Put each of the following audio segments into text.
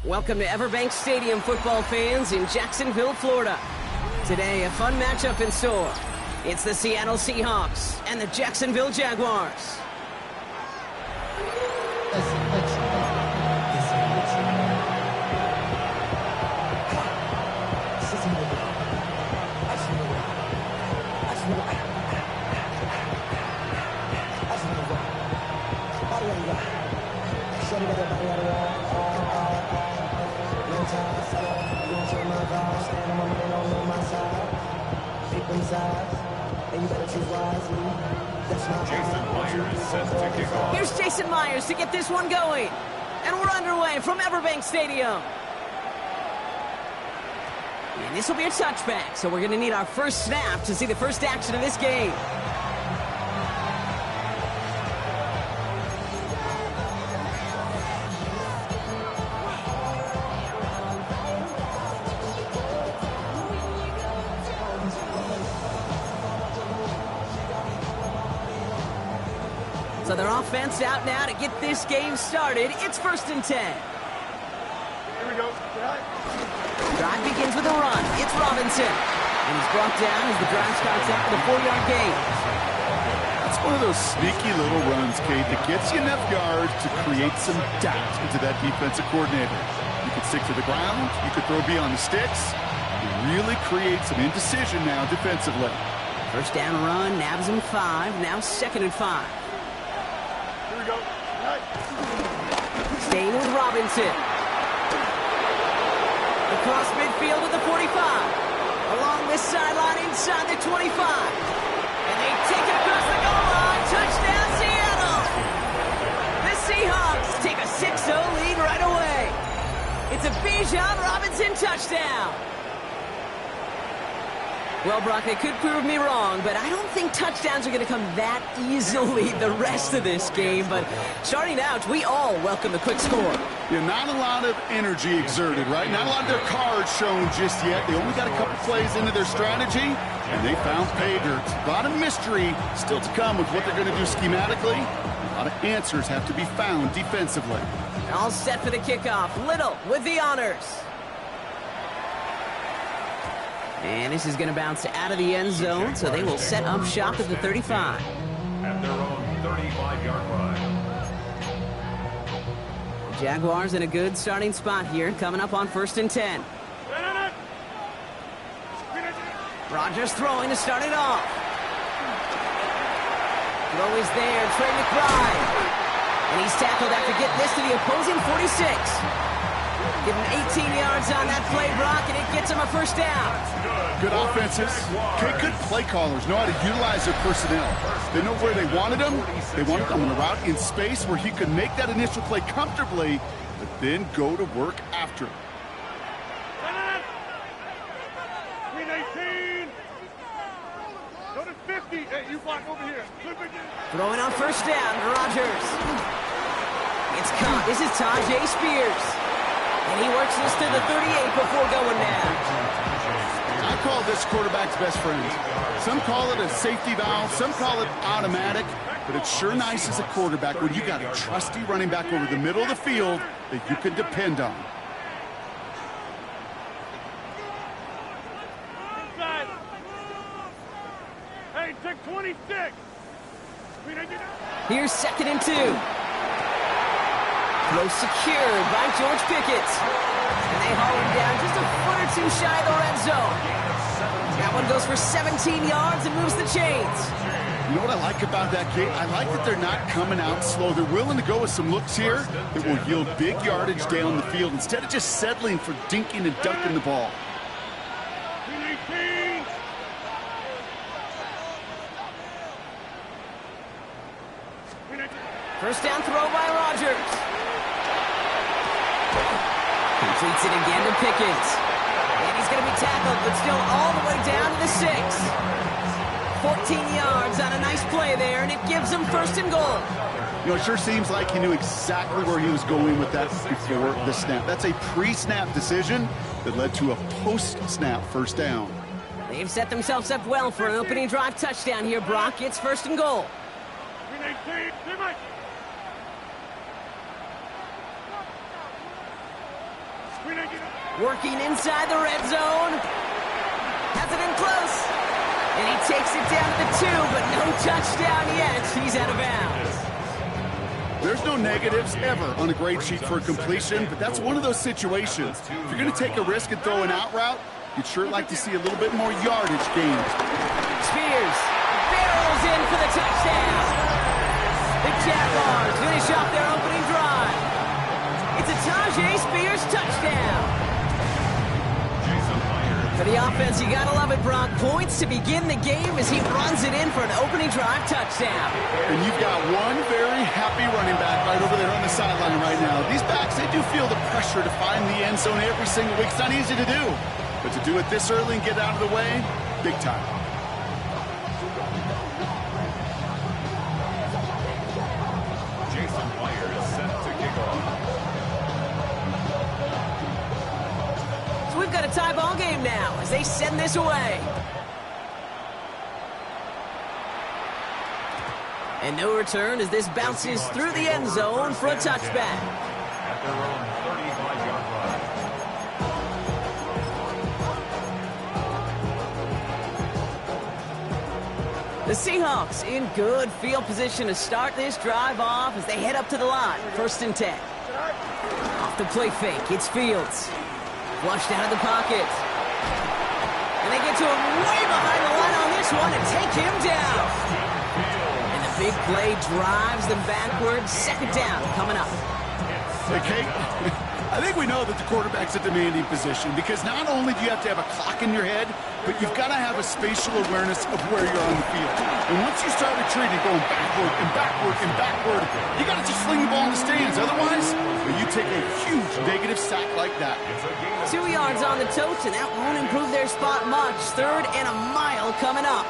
Welcome to Everbank Stadium, football fans in Jacksonville, Florida. Today, a fun matchup in store. It's the Seattle Seahawks and the Jacksonville Jaguars. Here's Jason Myers to get this one going. And we're underway from Everbank Stadium. And this will be a touchback, so we're going to need our first snap to see the first action of this game. So their offense out now to get this game started. It's 1st and 10. Here we go. Drive begins with a run. It's Robinson. And he's brought down as the drive starts out with a 4-yard gain. That's one of those sneaky little runs, Kate, that gets you enough yards to create some doubt into that defensive coordinator. You could stick to the ground. You could throw beyond the sticks. You really create some indecision now defensively. First down run, nabs him 5. Now 2nd and 5. Here we go. Staying with Robinson. Across midfield to the 45. Along this sideline inside the 25. And they take it across the goal line. Touchdown, Seattle! The Seahawks take a 6-0 lead right away. It's a Bijan Robinson touchdown. Well, Brock, they could prove me wrong, but I don't think touchdowns are going to come that easily the rest of this game. But starting out, we all welcome the quick score. Yeah, not a lot of energy exerted, right? Not a lot of their cards shown just yet. They only got a couple plays into their strategy, and they found pay dirt. A lot of mystery still to come with what they're going to do schematically. A lot of answers have to be found defensively. All set for the kickoff. Little with the honors. And this is going to bounce out of the end zone, so they will set up shop at the 35. At their own 35-yard line. The Jaguars in a good starting spot here, coming up on 1st and 10. Rodgers throwing to start it off. Throw is there, Trey McBride. And he's tackled after getting this to the opposing 46. Give him 18 yards on that play, Brock, and it gets him a first down. Good offenses. Okay, good play callers know how to utilize their personnel. They know where they wanted them. They wanted them on a route in space where he could make that initial play comfortably, but then go to work after. 18. Go to 50. Hey, you block over here. Throwing on first down, Rodgers. It's caught. This is Tajay Spears. And he works this to the 38 before going down. I call this quarterback's best friend. Some call it a safety valve, some call it automatic, but it's sure nice as a quarterback when you got a trusty running back over the middle of the field that you can depend on. Inside. Hey, take 26. Here's 2nd and 2. Throw secured by George Pickett. And they haul him down just a foot or two shy of the red zone. That one goes for 17 yards and moves the chains. You know what I like about that, Kate? I like that they're not coming out slow. They're willing to go with some looks here that will yield big yardage down the field instead of just settling for dinking and dunking the ball. First down throw by Rodgers. Completes it again to Pickens. And he's going to be tackled, but still all the way down to the 6. 14 yards on a nice play there, and it gives him first and goal. You know, it sure seems like he knew exactly where he was going with that before the snap. That's a pre-snap decision that led to a post-snap first down. They've set themselves up well for an opening drive touchdown here, Brock. It's first and goal. Working inside the red zone. Has it in close. And he takes it down to the 2, but no touchdown yet. He's out of bounds. There's no negatives ever on a grade sheet for a completion, but that's one of those situations. If you're going to take a risk and throw an out route, you'd sure like to see a little bit more yardage gained. Spears barrels in for the touchdown. The Jaguars finish off their opening drive. It's a Tajay Spears touchdown. For the offense, you gotta love it, Brock. Points to begin the game as he runs it in for an opening drive touchdown. And you've got one very happy running back right over there on the sideline right now. These backs, they do feel the pressure to find the end zone every single week. It's not easy to do. But to do it this early and get out of the way, big time. Jason Meyer is set to kick off. So we've got a tie ball game now as they send this away. And no return as this bounces through the end zone for a touchback. At their own 35-yard line. The Seahawks in good field position to start this drive off as they head up to the line. First and 10. Off the play fake, it's Fields. Flushed out of the pocket. And they get to him way behind the line on this one and take him down. And the big play drives them backwards. Second down coming up. Hey, Kate, I think we know that the quarterback's a demanding position because not only do you have to have a clock in your head, but you've got to have a spatial awareness of where you're on the field. And once you start retreating, going backward and backward and backward, you got to just sling the ball in the stands. Otherwise, you take a huge negative sack like that. 2 yards on the totes, and that won't improve their spot much. Third and a mile coming up.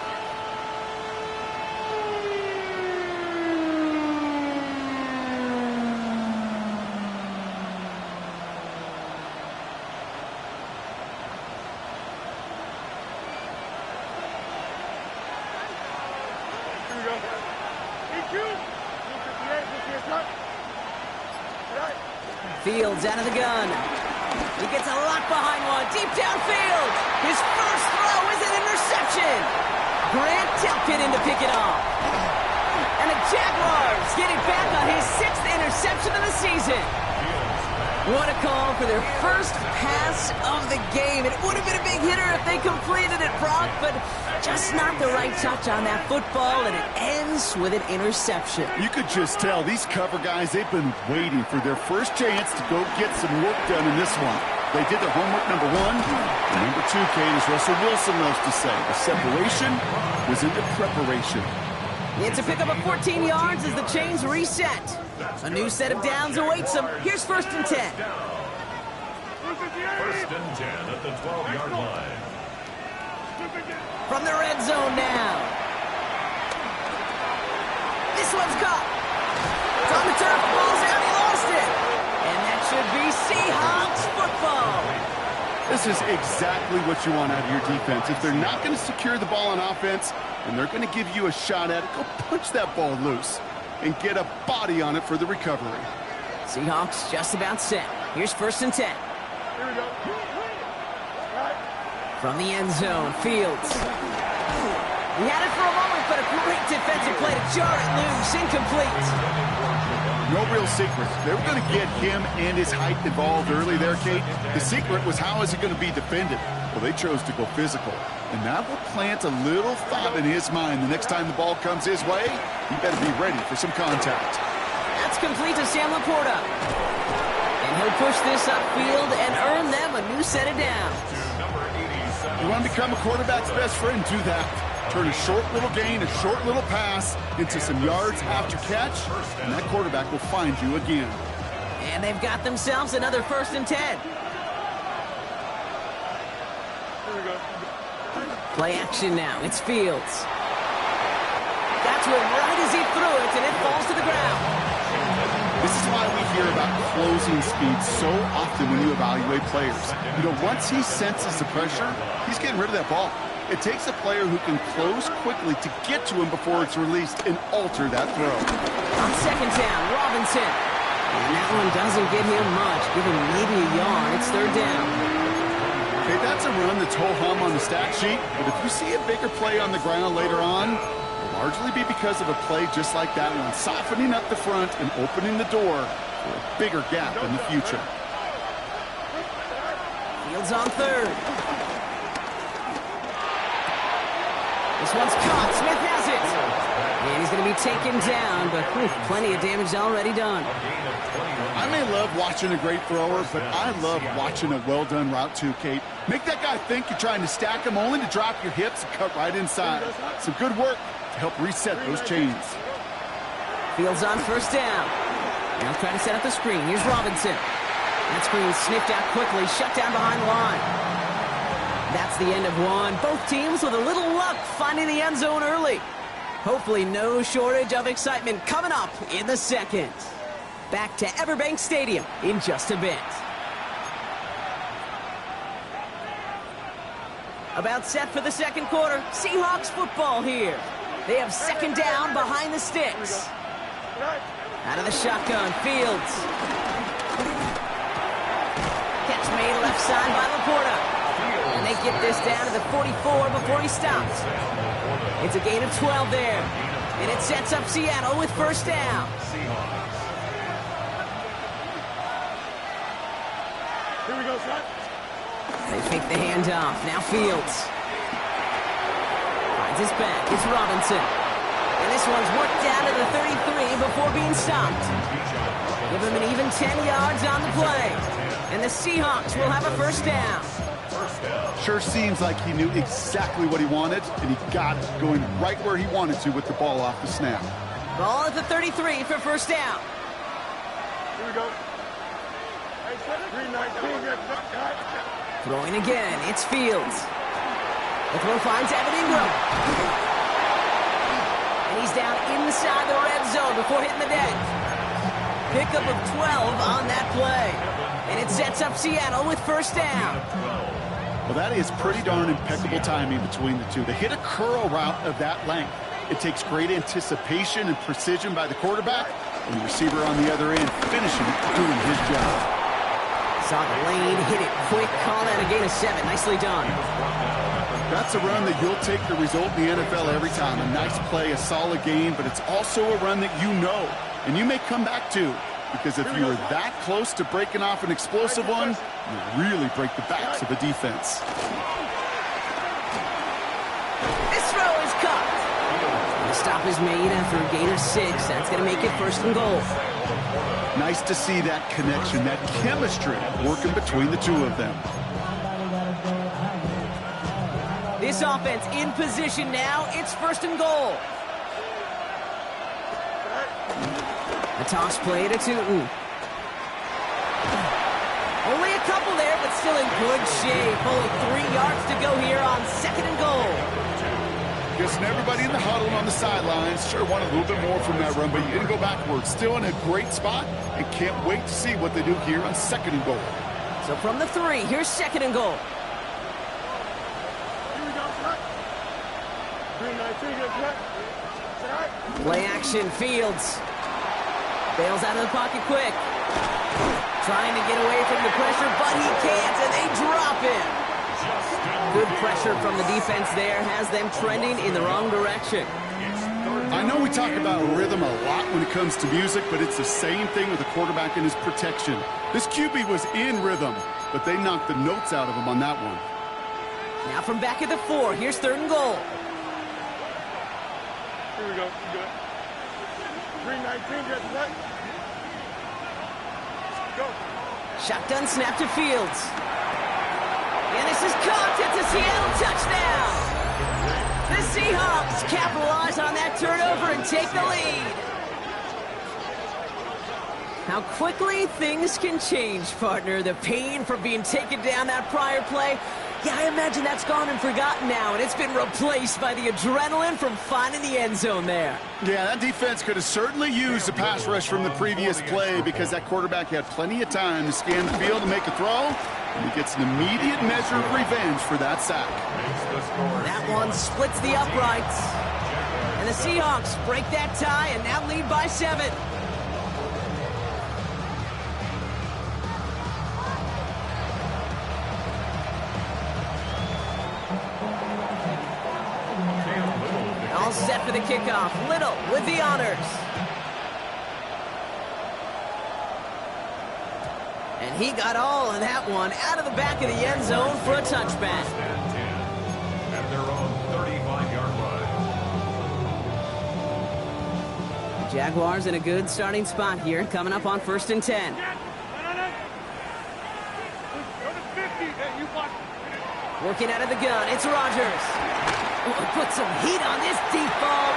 Fields out of the gun. He gets a lot behind one. Deep downfield. His first throw is an interception. Grant Delpit in to pick it off. And the Jaguars get it back on his 6th interception of the season. What a call for their first pass of the game. It would have been a big hitter if they completed it, Brock, but just not the right touch on that football, and it ends with an interception. You could just tell these cover guys, they've been waiting for their first chance to go get some work done in this one. They did their homework, number one. And number two, Kate, as Russell Wilson loves to say, the separation was in the preparation. It's a pickup of 14 yards as the chains reset. A new set of downs awaits them. Here's first and 10. First and 10 at the 12-yard line. From the red zone now. This one's caught. It's on the turf. Ball's out. He lost it. And that should be Seahawks football. This is exactly what you want out of your defense. If they're not going to secure the ball on offense and they're going to give you a shot at it, go punch that ball loose and get a body on it for the recovery. Seahawks just about set. Here's first and 10. Here we go. From the end zone, Fields. He had it for a moment, but a great defensive play to jar it loose. Incomplete. No real secret. They were going to get him and his height involved early there, Kate. The secret was how is he going to be defended? Well, they chose to go physical. And that will plant a little thought in his mind. The next time the ball comes his way, he better be ready for some contact. That's complete to Sam Laporta. And he'll push this upfield and earn them a new set of downs. You want to become a quarterback's best friend, do that. Turn a short little gain, a short little pass into some yards after catch, and that quarterback will find you again. And they've got themselves another first and 10. Here we go. Play action now. It's Fields. to him right as he threw it, and it falls to the ground. This is why we hear about closing speed so often when you evaluate players. You know, once he senses the pressure, he's getting rid of that ball. It takes a player who can close quickly to get to him before it's released and alter that throw. On second down, Robinson. And that one doesn't get him much. Give him maybe a yard. It's third down. Okay, that's a run that's ho-hum on the stat sheet, but if you see a bigger play on the ground later on, it'll largely be because of a play just like that one, softening up the front and opening the door for a bigger gap in the future. Fields on third. This one's caught. Smith has it. And he's going to be taken down, but plenty of damage already done. I may love watching a great thrower, but I love watching a well-done route too, Kate. Make that guy think you're trying to stack him only to drop your hips and cut right inside. Some good work to help reset those chains. Fields on first down. Now trying to set up the screen. Here's Robinson. That screen sniffed out quickly, shut down behind the line. That's the end of one. Both teams with a little luck finding the end zone early. Hopefully no shortage of excitement coming up in the second. Back to Everbank Stadium in just a bit. About set for the second quarter. Seahawks football here. They have second down behind the sticks. Out of the shotgun, Fields. Catch made left side by Laporta. And they get this down to the 44 before he stops. It's a gain of 12 there. And it sets up Seattle with first down. Here we go, son. They fake the handoff. Now Fields. Finds his back. It's Robinson. And this one's worked down to the 33 before being stopped. Give him an even 10 yards on the play. And the Seahawks will have a first down. Sure seems like he knew exactly what he wanted, and he got it, going right where he wanted to with the ball off the snap. Ball at the 33 for first down. Here we go. Hey, 319. Throwing again, it's Fields. The throw finds Evan Ingram. And he's down inside the red zone before hitting the deck. Pickup of 12 on that play. And it sets up Seattle with first down. Well, that is pretty darn impeccable timing between the two. They hit a curl route of that length. It takes great anticipation and precision by the quarterback, and the receiver on the other end finishing it, doing his job. Saw the lane, hit it quick, call that a gain of 7. Nicely done. That's a run that you'll take the result in the NFL every time. A nice play, a solid game, but it's also a run that you know, and you may come back to. Because if you were that close to breaking off an explosive one, you really break the backs of a defense. This throw is caught. The stop is made after a gain of 6. That's going to make it first and goal. Nice to see that connection, that chemistry working between the two of them. This offense in position now. It's first and goal. A toss play to Tootin. Only a couple there, but still in good shape. Only 3 yards to go here on second and goal. Guessing everybody in the huddle and on the sidelines sure wanted a little bit more from that run, but you didn't go backwards. Still in a great spot and can't wait to see what they do here on second and goal. So from the 3, here's second and goal. Here we go, son. 319, good cut. Play action, Fields. Bails out of the pocket quick. Trying to get away from the pressure, but he can't, and they drop him. Good pressure from the defense there has them trending in the wrong direction. I know we talk about rhythm a lot when it comes to music, but it's the same thing with the quarterback and his protection. This QB was in rhythm, but they knocked the notes out of him on that one. Now from back at the 4, here's third and goal. Here we go. Good. 319, good cut. Go. Shotgun snap to Fields. And this is caught. It's a Seattle touchdown. The Seahawks capitalize on that turnover and take the lead. How quickly things can change, partner. The pain from being taken down that prior play Yeah, I imagine that's gone and forgotten now, and it's been replaced by the adrenaline from finding the end zone there. Yeah, that defense could have certainly used the pass rush from the previous play because that quarterback had plenty of time to scan the field and make a throw, and he gets an immediate measure of revenge for that sack. That one splits the uprights. And the Seahawks break that tie and now lead by 7. All set for the kickoff. Little with the honors. And he got all of that one out of the back of the end zone for a touchback. At their own 35-yard line. Jaguars in a good starting spot here, coming up on 1st and 10. Working out of the gun, it's Rodgers. Put some heat on this deep ball.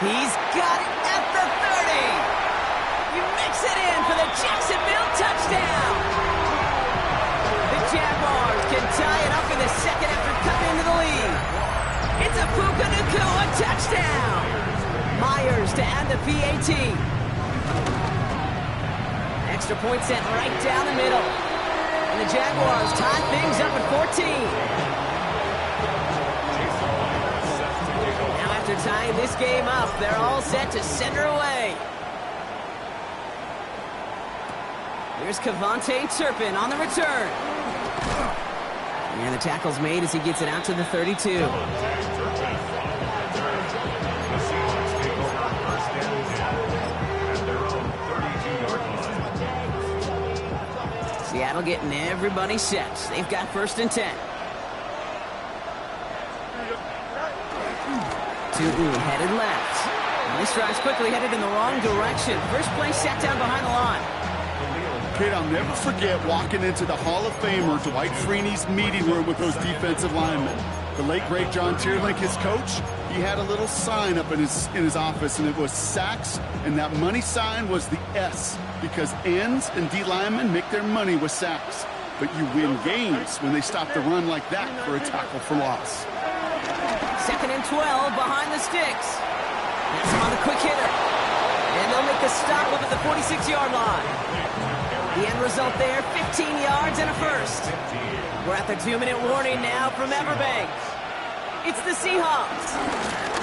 He's got it at the 30. You mix it in for the Jacksonville touchdown. The Jaguars can tie it up in the second after cutting into the lead. It's a Puka Nacua touchdown. Myers to add the PAT. Extra point sent right down the middle. And the Jaguars tie things up at 14. After tying this game up, they're all set to send her away. Here's Kevontae Turpin on the return. And the tackle's made as he gets it out to the 32. Seattle getting everybody set. They've got 1st and 10. Headed left. And this drive's quickly headed in the wrong direction. First play sat down behind the line. Kid, I'll never forget walking into the Hall of Famer Dwight Freeney's meeting room with those defensive linemen. The late, great John Tierlink, his coach, he had a little sign up in his office, and it was sacks, and that money sign was the S, because ends and D linemen make their money with sacks. But you win games when they stop the run like that for a tackle for loss. 2nd and 12 behind the sticks. That's him on the quick hitter. And they'll make the stop up at the 46-yard line. The end result there, 15 yards and a first. We're at the 2-minute warning now from Everbank. It's the Seahawks,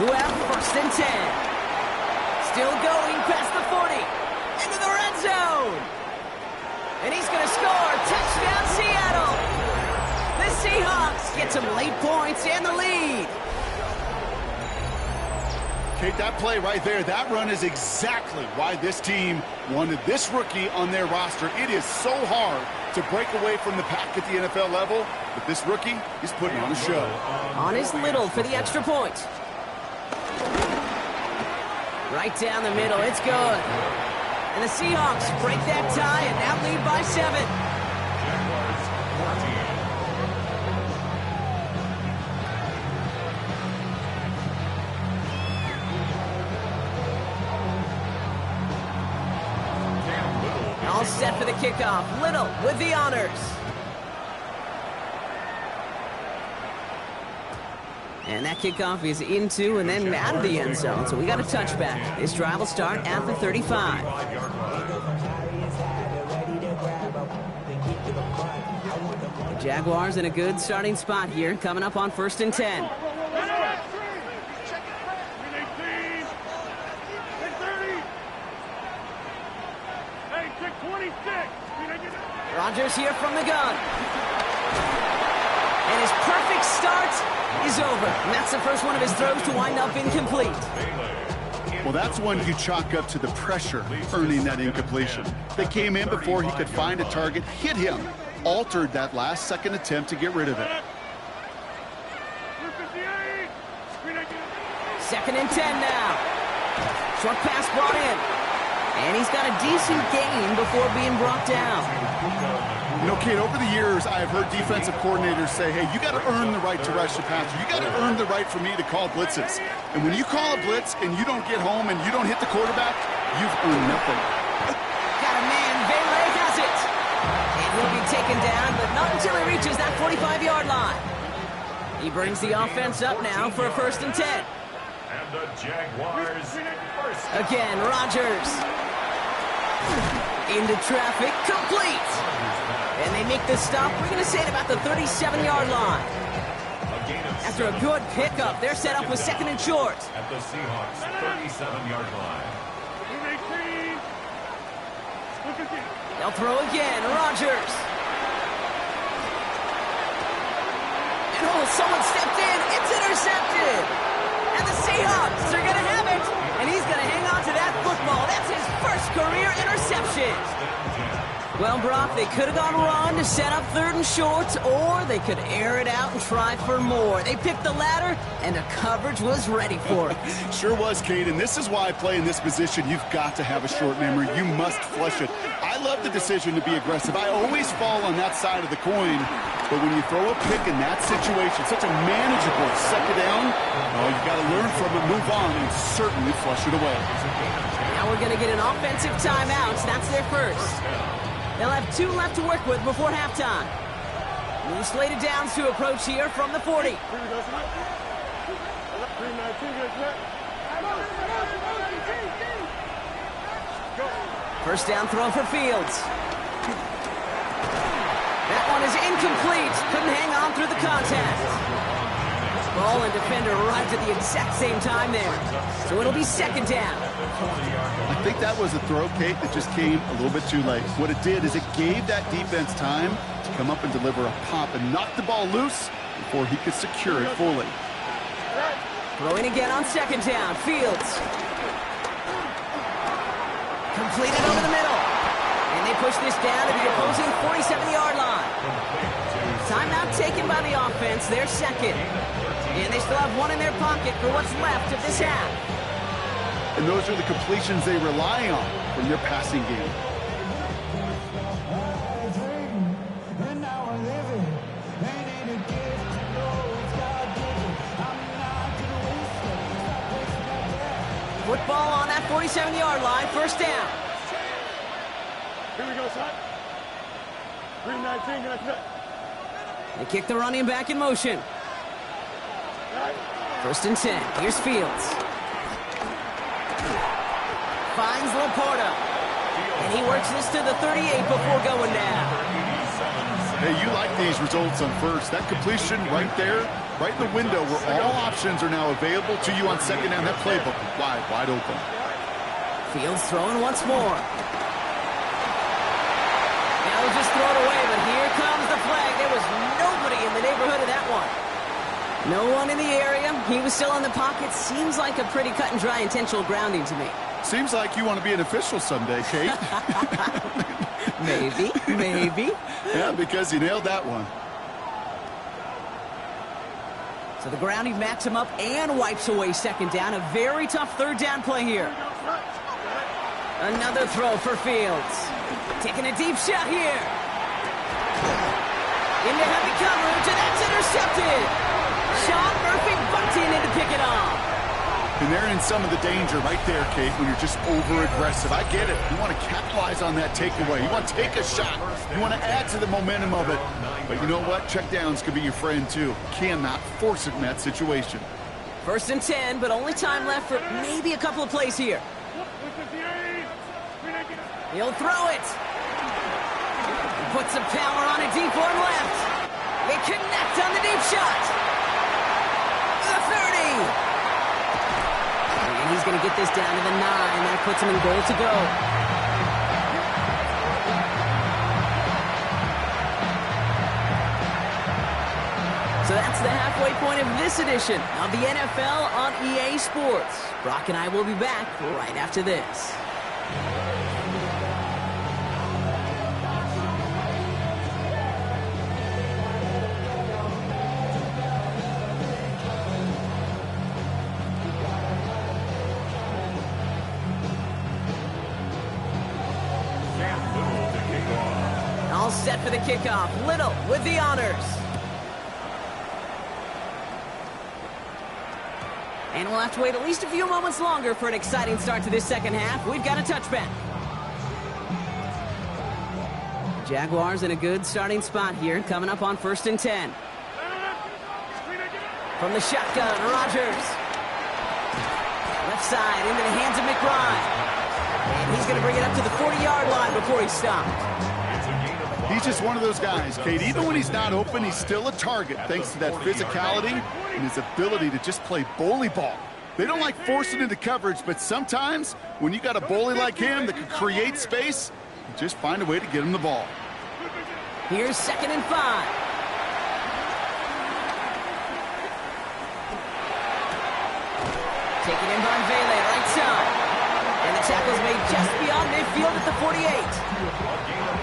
who have 1st and 10. Still going past the 40. Into the red zone. And he's going to score. Touchdown, Seattle. The Seahawks get some late points and the lead. Kate, that play right there, that run is exactly why this team wanted this rookie on their roster. It is so hard to break away from the pack at the NFL level, but this rookie is putting on a show. On his Little for the extra point. Right down the middle, it's good. And the Seahawks break that tie and now lead by 7. All set for the kickoff. Little with the honors. And that kickoff is into and then out of the end zone. So we got a touchback. This drive will start at the 35. The Jaguars in a good starting spot here, coming up on 1st and 10. Rodgers here from the gun. And his perfect start is over. And that's the first one of his throws to wind up incomplete. Well, that's one you chalk up to the pressure earning that incompletion. They came in before he could find a target, hit him, altered that last-second attempt to get rid of it. 2nd and 10 now. Short pass brought in. And he's got a decent gain before being brought down. You know, Kate, over the years, I've heard defensive coordinators say, hey, you got to earn the right to rush the passer. You got to earn the right for me to call blitzes. And when you call a blitz and you don't get home and you don't hit the quarterback, you've earned nothing. Got a man. Vele has it. And he'll be taken down, but not until he reaches that 45-yard line. He brings the offense up now for a 1st and 10. And the Jaguars first. Again, Rodgers. Into traffic, complete. And they make the stop, we're going to say at about the 37-yard line. After a good pickup, they're set up with 2nd and short. At the Seahawks 37-yard line. They'll throw again, Rodgers. And oh, someone stepped in, it's intercepted. And the Seahawks are going to have it. And he's going to hang on to that football. That's his first career interception. Well, Brock, they could have gone run to set up 3rd and short, or they could air it out and try for more. They picked the latter, and the coverage was ready for it. Sure was, Kate, and this is why I play in this position. You've got to have a short memory. You must flush it. I love the decision to be aggressive. I always fall on that side of the coin, but when you throw a pick in that situation, such a manageable 2nd down, oh, you got to learn from it, move on, and certainly flush it away. Now we're going to get an offensive timeout. That's their first. They'll have 2 left to work with before halftime. New slated downs to approach here from the 40. First down throw for Fields. That one is incomplete. Couldn't hang on through the contact. Ball and defender arrived at the exact same time there. So it'll be 2nd down. I think that was a throw, Kate, that just came a little bit too late. What it did is it gave that defense time to come up and deliver a pop and knock the ball loose before he could secure it fully. Throwing again on 2nd down. Fields. Completed over the middle. And they push this down to the opposing 47-yard line. Timeout taken by the offense. They're 2nd. And they still have 1 in their pocket for what's left of this half. And those are the completions they rely on from their passing game. Football on that 47-yard line, 1st down. Here we go, son. 319, gonna cut. They kick the running back in motion. 1st and 10. Here's Fields. Finds Laporta. And he works this to the 38 before going down. Hey, you like these results on 1st. That completion right there, right in the window where all options are now available to you on 2nd down. That playbook wide open. Fields throwing once more. Now he'll just throw it away, but here comes the flag. There was nobody in the neighborhood of that one. No one in the area. He was still in the pocket. Seems like a pretty cut and dry intentional grounding to me. Seems like you want to be an official someday, Kate. Maybe. Yeah, because you nailed that one. So the grounding backs him up and wipes away 2nd down. A very tough 3rd down play here. Another throw for Fields. Taking a deep shot here. Into heavy coverage, and that's intercepted. Sean Murphy bucked in to pick it off. And they're in some of the danger right there, Kate, when you're just over-aggressive. I get it. You want to capitalize on that takeaway. You want to take a shot. You want to add to the momentum of it. But you know what? Checkdowns could be your friend, too. Cannot force it in that situation. 1st and 10, but only time left for maybe a couple of plays here. He'll throw it. He puts some power on a deep one left. They connect on the deep shot. The 30. And he's going to get this down to the 9. That puts him in goal to go. So that's the halfway point of this edition of the NFL on EA Sports. Brock and I will be back right after this. All set for the kickoff. Little with the honors. And we'll have to wait at least a few moments longer for an exciting start to this 2nd half. We've got a touchback. Jaguars in a good starting spot here, coming up on 1st and 10. From the shotgun, Rodgers. Left side into the hands of McBride. And he's going to bring it up to the 40-yard line before he's stopped. He's just one of those guys, Kate. Even when he's not open, he's still a target thanks to that physicality and his ability to just play bully ball. They don't like forcing into coverage, but sometimes when you got a bully like him that can create space, you just find a way to get him the ball. Here's 2nd and 5. Taken in by Vele, right side. And the tackle's made just beyond midfield at the 48.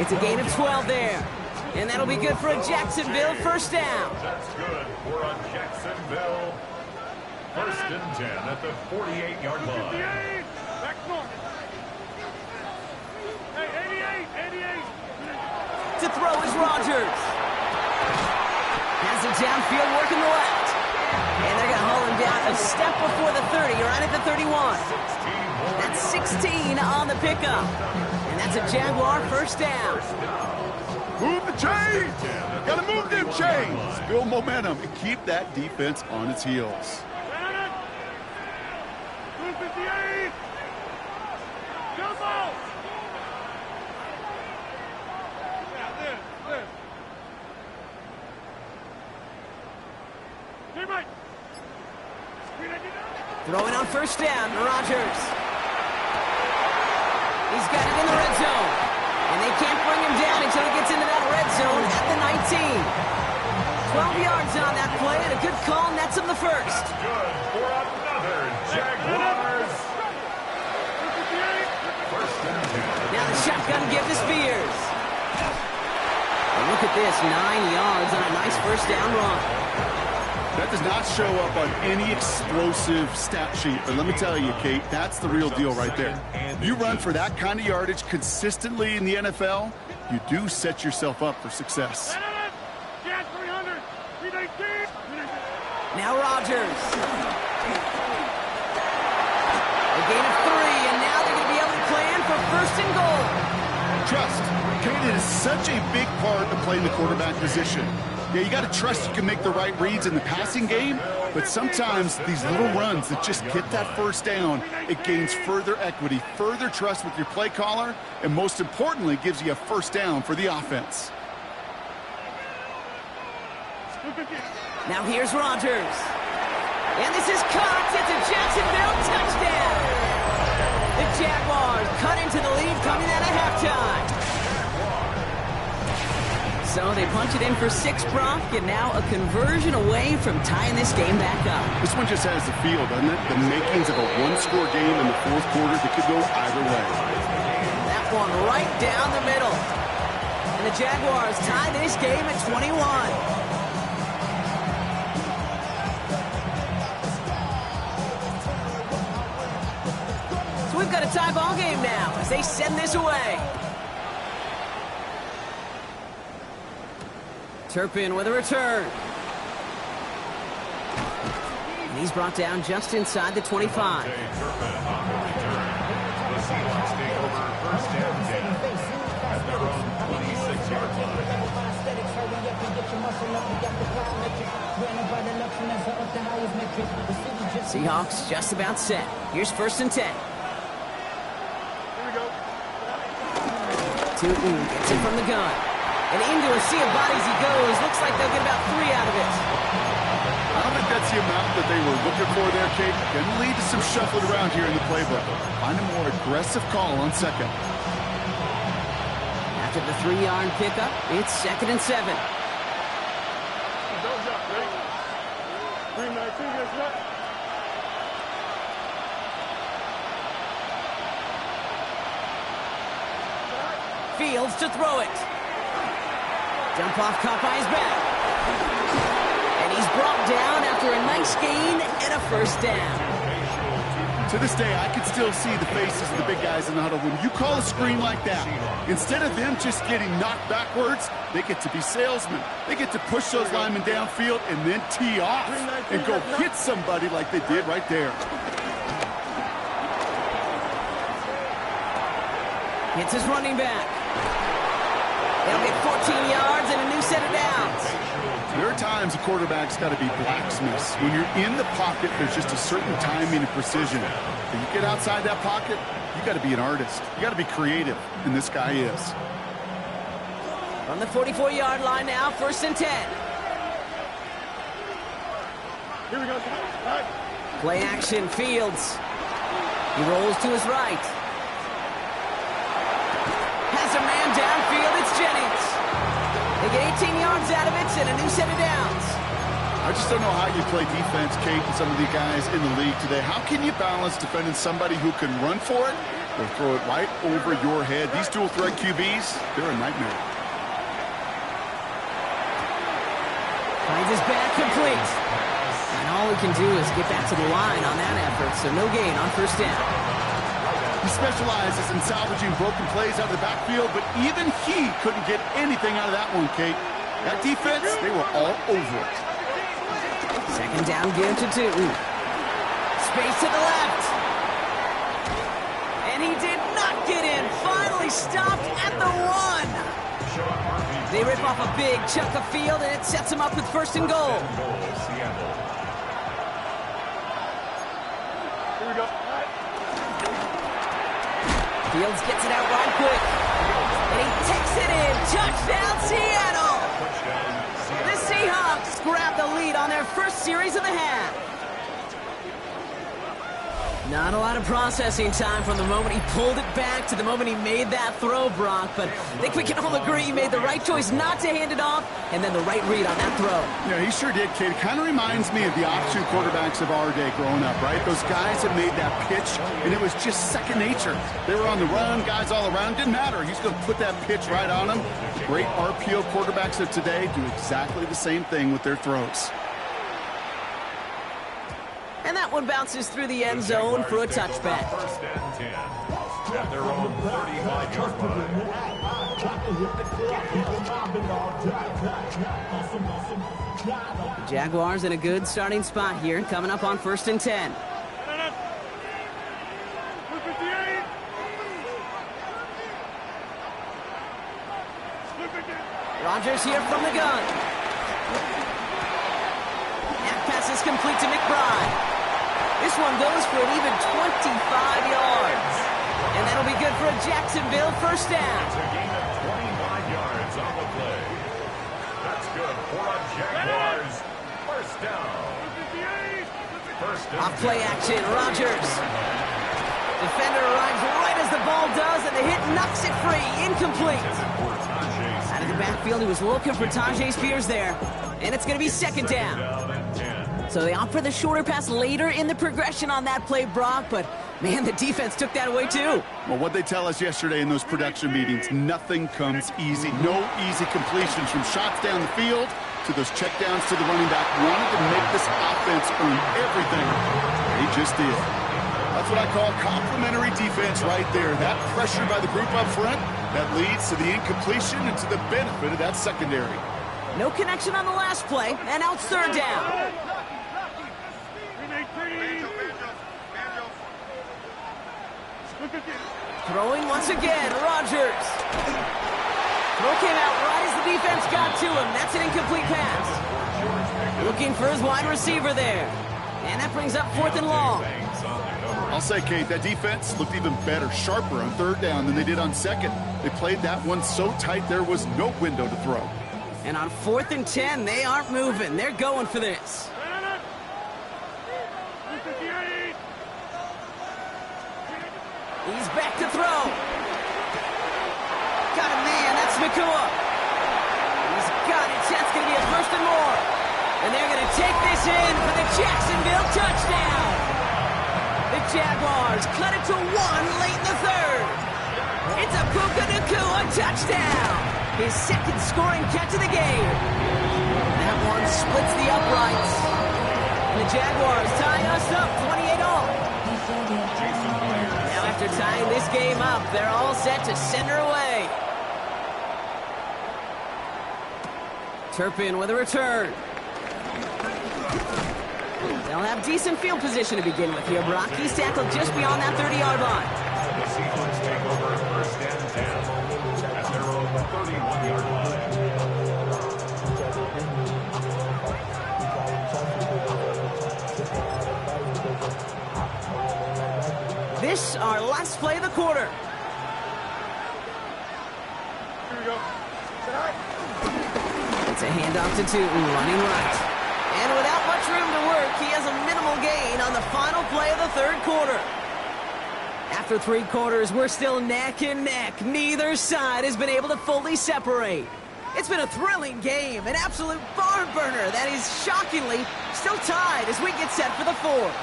It's a gain of 12 there. And that'll be good for a Jacksonville first down. That's good for a Jacksonville 1st and 10 at the 48-yard line. Back north. Hey, 88. To throw is Rodgers. Has it downfield, working the left. And they're going to haul him down a step before the 30, right at the 31. That's 16 on the pickup. And that's a Jaguar first down. Move the chains! Gotta move them chains! Build momentum and keep that defense on its heels. 258. Jump out! There. Teammate! Throwing on first down, Rodgers. He's got it in the red zone. And they can't bring him down until he gets into that red zone at the 19. 12 yards on that play, and a good call nets him the first. Good for another Jaguars 1st and 10. Now the shotgun give to Spears. And look at this, 9 yards on a nice first down run. That does not show up on any explosive stat sheet, but let me tell you, Kate, that's the real deal right there. You run for that kind of yardage consistently in the NFL, you do set yourself up for success. Gas 300. 319. Now Rodgers. A gain of 3, and now they're going to be able to plan for 1st and goal. Trust. Kate, it is such a big part of playing the quarterback position. Yeah, you got to trust you can make the right reads in the passing game, but sometimes these little runs that just get that first down, it gains further equity, further trust with your play caller, and most importantly, gives you a first down for the offense. Now here's Rodgers. And this is caught. It's a Jacksonville touchdown. The Jaguars cut into the lead coming out of halftime. So they punch it in for 6, Brock, and now a conversion away from tying this game back up. This one just has the feel, doesn't it? The makings of a one-score game in the 4th quarter that could go either way. That one right down the middle. And the Jaguars tie this game at 21. So we've got a tie ball game now as they send this away. Turpin with a return. And he's brought down just inside the 25. Turpin on the return. The Seahawks take over 1st and 10 at their own 26-yard line. Seahawks just about set. Here's 1st and 10. Here we go. Tootin gets it from the gun. And into a sea of bodies he goes. Looks like they'll get about 3 out of it. I don't think that's the amount that they were looking for there, Kate. Going to lead to some shuffling around here in the playbook. Find a more aggressive call on 2nd. After the 3-yard pickup, it's 2nd and 7. Don't jump, ready? 319, yes, what? Fields to throw it. Jump off caught by his back. And he's brought down after a nice gain and a first down. To this day, I can still see the faces of the big guys in the huddle. When you call a screen like that, instead of them just getting knocked backwards, they get to be salesmen. They get to push those linemen downfield and then tee off and go hit somebody like they did right there. It's his running back. They'll get 14 yards and a new set of downs. There are times a quarterback's got to be blacksmiths. When you're in the pocket, there's just a certain timing and precision. When you get outside that pocket, you got to be an artist. You got to be creative, and this guy is. On the 44-yard line now, 1st and 10. Here we go. Right. Play action, Fields. He rolls to his right. Has a man downfield, it's Jennings. They get 18 yards out of it and a new set of downs. I just don't know how you play defense, Kate, with some of the guys in the league today. How can you balance defending somebody who can run for it or throw it right over your head? These dual threat QBs, they're a nightmare. Finds his back complete. And all he can do is get back to the line on that effort, so no gain on 1st down. He specializes in salvaging broken plays out of the backfield, but even he couldn't get anything out of that one, Kate. That defense, they were all over it. 2nd down, give to 2. Space to the left. And he did not get in. Finally stopped at the 1. They rip off a big chunk of field, and it sets him up with 1st and goal. Here we go. Fields gets it out right quick. And he takes it in. Touchdown, Seattle! The Seahawks grab the lead on their first series of the half. Not a lot of processing time from the moment he pulled it back to the moment he made that throw, Brock. But I think we can all agree he made the right choice not to hand it off, and then the right read on that throw. Yeah, he sure did, Kate. It kind of reminds me of the option quarterbacks of our day growing up, right? Those guys that made that pitch, and it was just second nature. They were on the run, guys all around. Didn't matter. He's going to put that pitch right on them. The great RPO quarterbacks of today do exactly the same thing with their throws. And that one bounces through the end zone for a touchback. 1st and 10 at their own 35-yard line. The Jaguars in a good starting spot here, coming up on 1st and 10. Rodgers here from the gun. That pass is complete to McBride. This one goes for an even 25 yards. And that'll be good for a Jacksonville 1st down. It's a gain of 25 yards on the play. That's good for a Jaguars 1st down. 1st and Off play action, Rodgers. Defender arrives right as the ball does, and the hit knocks it free. Incomplete. Out of the backfield, he was looking for Tajay Spears there. And it's going to be 2nd down. So they opt for the shorter pass later in the progression on that play, Brock, but man, the defense took that away too. Well, what they tell us yesterday in those production meetings, nothing comes easy. No easy completions from shots down the field to those checkdowns to the running back. Wanted to make this offense earn everything. They just did. That's what I call complimentary defense right there. That pressure by the group up front, that leads to the incompletion and to the benefit of that secondary. No connection on the last play, and now it's 3rd down. Throwing once again, Rodgers. Throw came out right as the defense got to him. That's an incomplete pass. Looking for his wide receiver there. And that brings up 4th and long. I'll say, Kate, that defense looked even better, sharper on 3rd down than they did on 2nd. They played that one so tight there was no window to throw. And on 4th and 10, they aren't moving. They're going for this. He's back to throw. Got a man. That's Nakua. He's got it. That's going to be a 1st and more. And they're going to take this in for the Jacksonville touchdown. The Jaguars cut it to 1 late in the 3rd. It's a Puka Nakua touchdown. His 2nd scoring catch of the game. That one splits the uprights. The Jaguars tie us up 28-all. Now after tying this game up, they're all set to send her away. Turpin with a return. They'll have decent field position to begin with here. Brock, he's tackled just beyond that 30-yard line. The Seahawks take over 1st and 10 at their own 41-yard line. This our last play of the quarter. Here we go. It's a handoff to Tootin, running right. And without much room to work, he has a minimal gain on the final play of the third quarter. After 3 quarters, we're still neck and neck. Neither side has been able to fully separate. It's been a thrilling game, an absolute barn burner that is shockingly still tied as we get set for the fourth.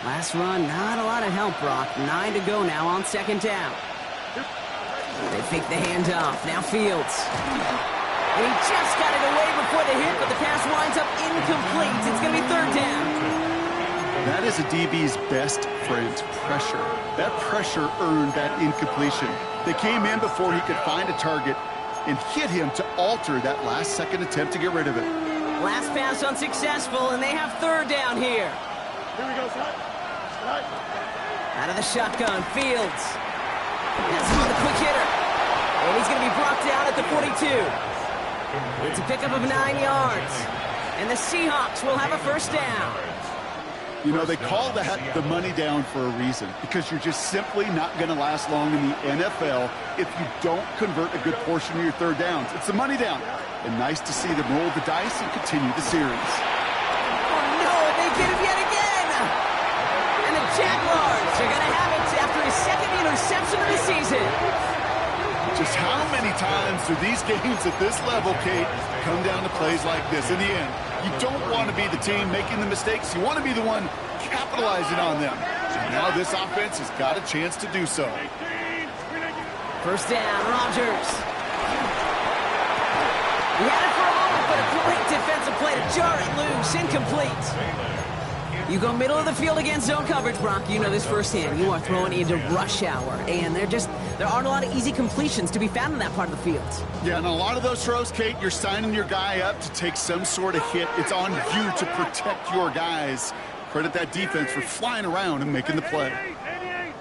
Last run, not a lot of help, Brock. 9 to go now on second down. They fake the handoff. Now Fields. And he just got it away before the hit, but the pass winds up incomplete. It's going to be third down. That is a DB's best friend, pressure. That pressure earned that incompletion. They came in before he could find a target and hit him to alter that last-second attempt to get rid of it. Last pass unsuccessful, and they have third down here. Here we go, son. Out of the shotgun, Fields. That's him with a quick hitter. And he's going to be brought down at the 42. It's a pickup of 9 yards. And the Seahawks will have a first down. You know, they call that the money down for a reason, because you're just simply not going to last long in the NFL if you don't convert a good portion of your third downs. It's the money down. And nice to see them roll the dice and continue the series. Oh, no, they get him yet again. And the Jaguars are going to have it after his second interception of the season. Just how many times do these games at this level, Kate, come down to plays like this? In the end, you don't want to be the team making the mistakes. You want to be the one capitalizing on them. And now this offense has got a chance to do so. First down, Rodgers. He had it for a moment, but a great defensive play to jar it loose. Incomplete. You go middle of the field against zone coverage, Brock. You know this firsthand. You are throwing into rush hour, and there aren't a lot of easy completions to be found in that part of the field. Yeah, and a lot of those throws, Kate, you're signing your guy up to take some sort of hit. It's on you to protect your guys. Credit that defense for flying around and making the play. 88.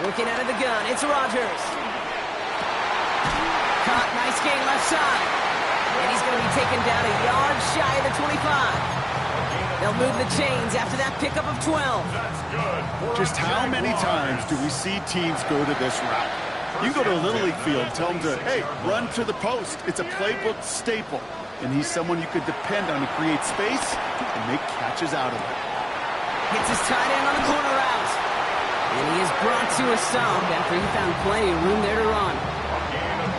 Working out of the gun, it's Rodgers. Caught, nice gain left side. And he's going to be taken down a yard shy of the 25. They'll move the chains after that pickup of 12. Just how many times do we see teams go to this route? You go to a Little League field, tell them to, hey, run to the post. It's a playbook staple. And he's someone you could depend on to create space and make catches out of it. Hits his tight end on the corner route. And he is brought to a stop after he found plenty of room there to run.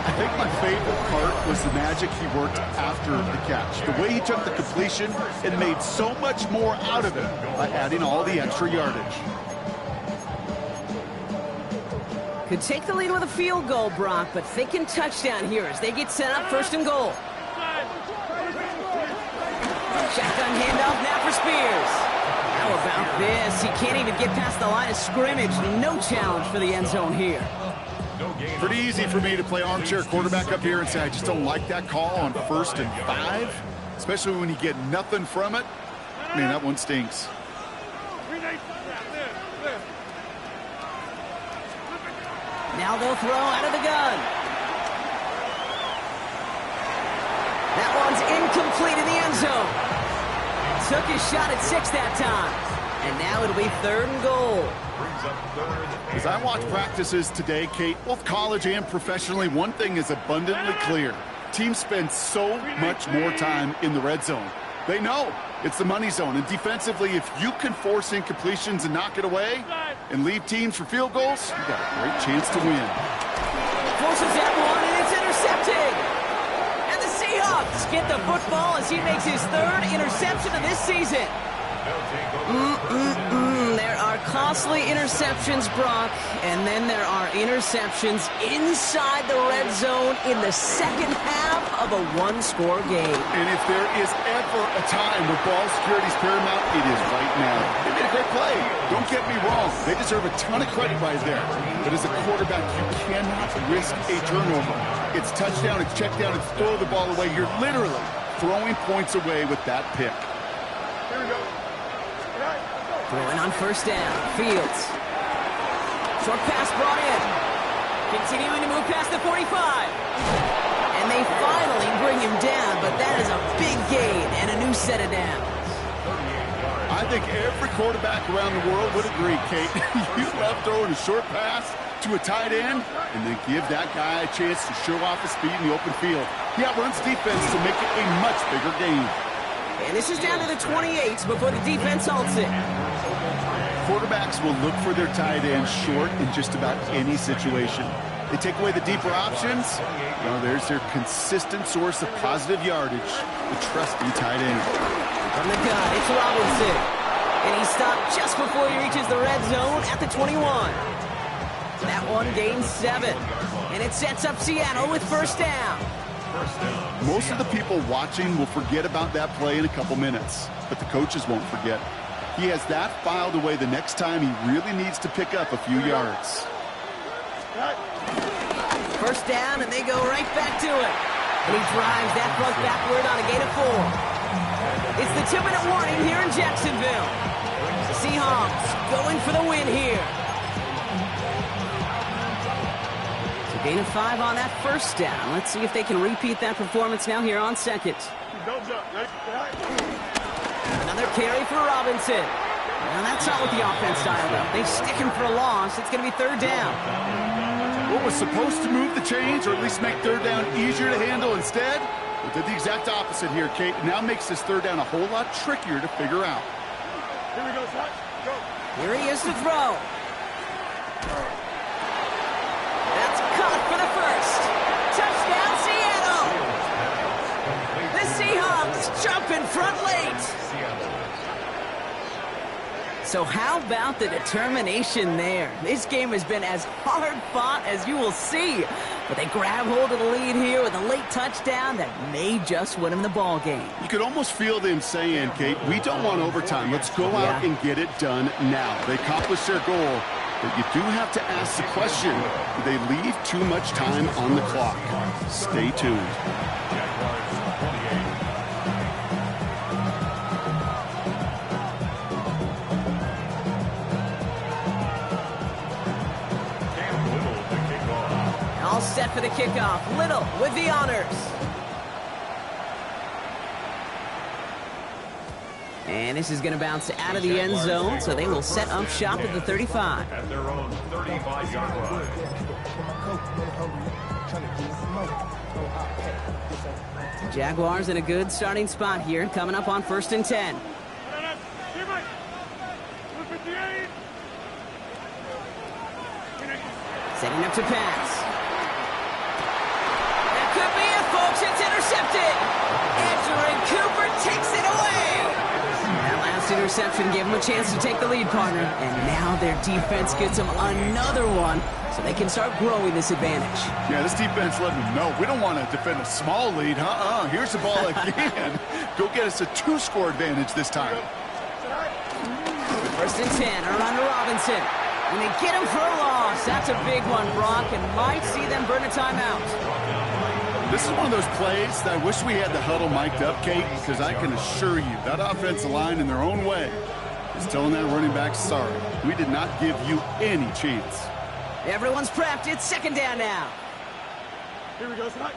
I think my favorite part was the magic he worked after the catch. The way he took the completion and made so much more out of it by adding all the extra yardage. Could take the lead with a field goal, Brock, but thinking touchdown here as they get set up first and goal. Shotgun handoff now for Spears. How about this? He can't even get past the line of scrimmage. No challenge for the end zone here. Pretty easy for me to play armchair quarterback up here and say I just don't like that call on 1st and 5, especially when you get nothing from it. Man, that one stinks. Now they'll throw out of the gun. That one's incomplete in the end zone. Took his shot at 6 that time. And now it'll be 3rd and goal. As I watch practices today, Kate, both college and professionally, one thing is abundantly clear. Teams spend so much more time in the red zone. They know it's the money zone. And defensively, if you can force incompletions and knock it away and leave teams for field goals, you got a great chance to win. Forces that one, and it's intercepted. And the Seahawks get the football as he makes his 3rd interception of this season. There are costly interceptions, Brock, and then there are interceptions inside the red zone in the second half of a one-score game. And if there is ever a time where ball security is paramount, it is right now. They made a great play. Don't get me wrong. They deserve a ton of credit right there. But as a quarterback, you cannot risk a turnover. It's touchdown, it's check down, it's throw the ball away. You're literally throwing points away with that pick. Here we go. Throwing on first down. Fields. Short pass brought in. Continuing to move past the 45. And they finally bring him down, but that is a big gain and a new set of downs. I think every quarterback around the world would agree, Kate. You love throwing a short pass to a tight end and then give that guy a chance to show off his speed in the open field. He outruns defense to make it a much bigger gain. And this is down to the 28 before the defense halts it. Quarterbacks will look for their tight end short in just about any situation. They take away the deeper options. Well, there's their consistent source of positive yardage, the trusty tight end. From the gun, it's Robinson. And he stopped just before he reaches the red zone at the 21. That one gains 7. And it sets up Seattle with first down. Most of the people watching will forget about that play in a couple minutes, but the coaches won't forget. He has that filed away the next time he really needs to pick up a few yards. First down, and they go right back to it. And he drives that front backward on a gain of 4. It's the 2-minute warning here in Jacksonville. The Seahawks going for the win here. So gain of 5 on that first down. Let's see if they can repeat that performance now here on second. Another carry for Robinson. Now that's not what the offense dialed up. They stick him for a loss. It's going to be third down. What was supposed to move the chains, or at least make third down easier to handle instead, it did the exact opposite here, Kate. It now makes this third down a whole lot trickier to figure out. Here we go, Zach. Go. Here he is to throw. That's caught for the first. Touchdown, Seattle. The Seahawks jump in front late. So how about the determination there? This game has been as hard fought as you will see. But they grab hold of the lead here with a late touchdown that may just win them the ball game. You could almost feel them saying, Kate, we don't want overtime. Let's go out and get it done now. They accomplished their goal. But you do have to ask the question, do they leave too much time on the clock? Stay tuned. All set for the kickoff. Little with the honors. And this is going to bounce out of the end zone, so they will set up shop at the 35. At their own 35-yard line. Jaguars in a good starting spot here, coming up on 1st and 10. Setting up to pass. That could be it, folks. It's intercepted. Andrew Cooper takes it away. That last interception gave them a chance to take the lead, partner. And now their defense gets them another one, so they can start growing this advantage. Yeah, this defense let them know we don't want to defend a small lead. Here's the ball again. Go get us a 2-score advantage this time. 1st and 10, around to Robinson. And they get him for a loss. That's a big one, Brock, and might see them burn a timeout. This is one of those plays that I wish we had the huddle mic'd up, Kate, because I can assure you that offensive line in their own way is telling that running back, sorry, we did not give you any chance. Everyone's prepped. It's 2nd down now. Here we go, Zach.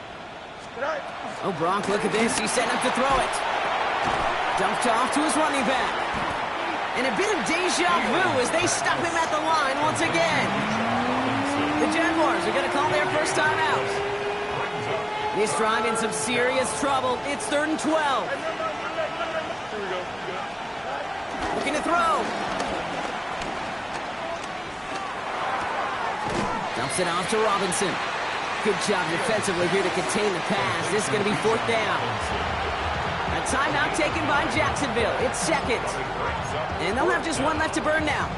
Oh, Brock, look at this. He's setting up to throw it. Dumped off to his running back. And a bit of deja vu as they stop him at the line once again. The Jaguars are going to call their first time out. This drive in some serious trouble. It's 3rd and 12. Here we go. Looking to throw. Dumps it off to Robinson. Good job defensively here to contain the pass. This is going to be 4th down. A timeout taken by Jacksonville. It's 2nd. And they'll have just one left to burn now.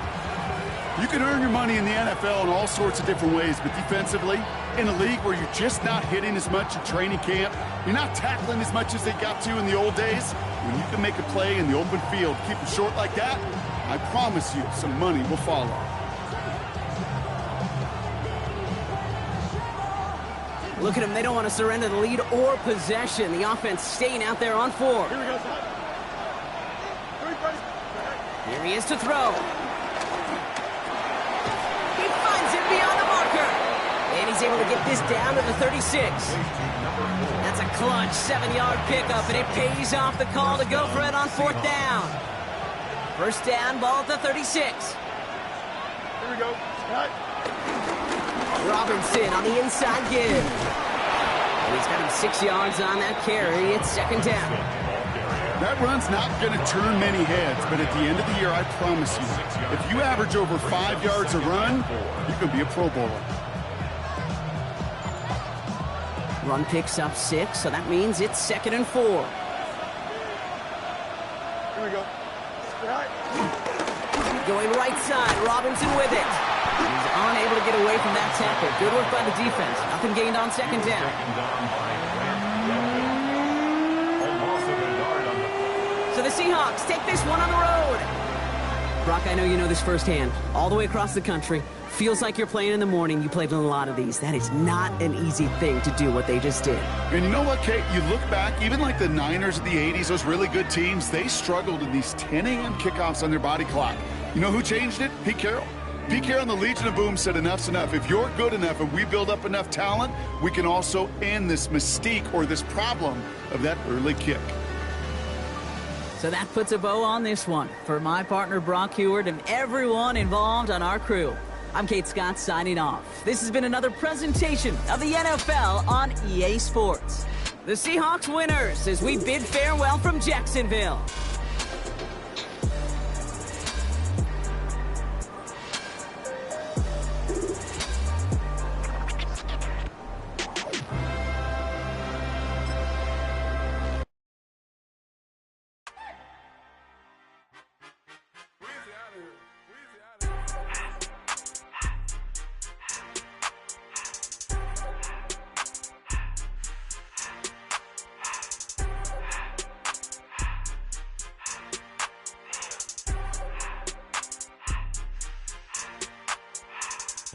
You can earn your money in the NFL in all sorts of different ways, but defensively, in a league where you're just not hitting as much in training camp, you're not tackling as much as they got to in the old days, when you can make a play in the open field, keep it short like that, I promise you some money will follow. Look at them. They don't want to surrender the lead or possession. The offense staying out there on 4. Here we go, Zach. Here he is to throw. He finds He's able to get this down to the 36. That's a clutch 7-yard pickup, and it pays off the call to go for it on 4th down. First down, ball at the 36. Here we go. Right. Robinson on the inside give. And he's got him 6 yards on that carry. It's 2nd down. That run's not going to turn many heads, but at the end of the year, I promise you, if you average over 5 yards a run, you can be a Pro Bowler. Run picks up 6, so that means it's 2nd and 4. Here we go. Right. Going right side, Robinson with it. He's unable to get away from that tackle. Good work by the defense. Nothing gained on 2nd down. So the Seahawks take this one on the road. Brock, I know you know this firsthand. All the way across the country. Feels like you're playing in the morning. You played in a lot of these. That is not an easy thing to do what they just did. And you know what, Kate? You look back, even like the Niners of the 80s, those really good teams, they struggled in these 10 a.m. kickoffs on their body clock. You know who changed it? Pete Carroll. Pete Carroll and the Legion of Boom said enough's enough. If you're good enough and we build up enough talent, we can also end this mystique or this problem of that early kick. So that puts a bow on this one. For my partner Brock Heward and everyone involved on our crew, I'm Kate Scott signing off. This has been another presentation of the NFL on EA Sports. The Seahawks winners as we bid farewell from Jacksonville.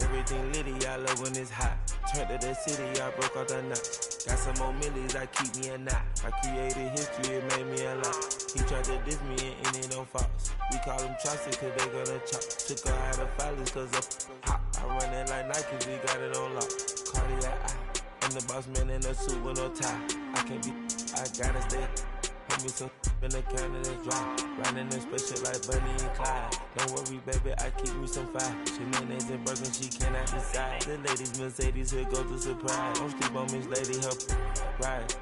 Everything litty, I love when it's hot. Turned to the city, I broke out the knot. Got some more millies that keep me a knot. I created history, it made me a lot. He tried to diss me and it don't false. We call them chopsticks cause they gonna chop. Took her out of filers cause of hot. I run it like Nike, we got it on lock. Cardiac eye. I'm the boss man in a suit with no tie. I can't be, I gotta stay. Put me some in the counter that's dry. Riding in special like Bunny and Clyde. Don't worry, baby, I keep me some fire. She mayonnaise and burger, she cannot decide. The ladies Mercedes, here go to surprise. Don't sleep on Miss Lady, help ride.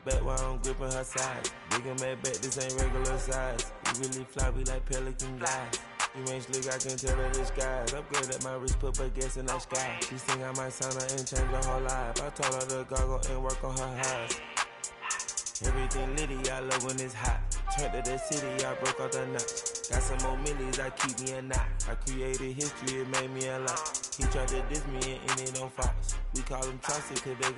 Bet while I'm gripping her side. Big and mad bet, this ain't regular size. We really fly, we like Pelican guys. You ain't slick, I can tell her the skies. Upgrade at my wrist, put baguettes in that sky. She think I might sign her and change her whole life. I told her to goggle and work on her eyes. Everything litty, I love when it's hot. Turned to the city, I broke out the knot. Got some more millies, that keep me a knot. I created history, it made me a lot. He tried to diss me and it don't false. We call them chopsticks cause they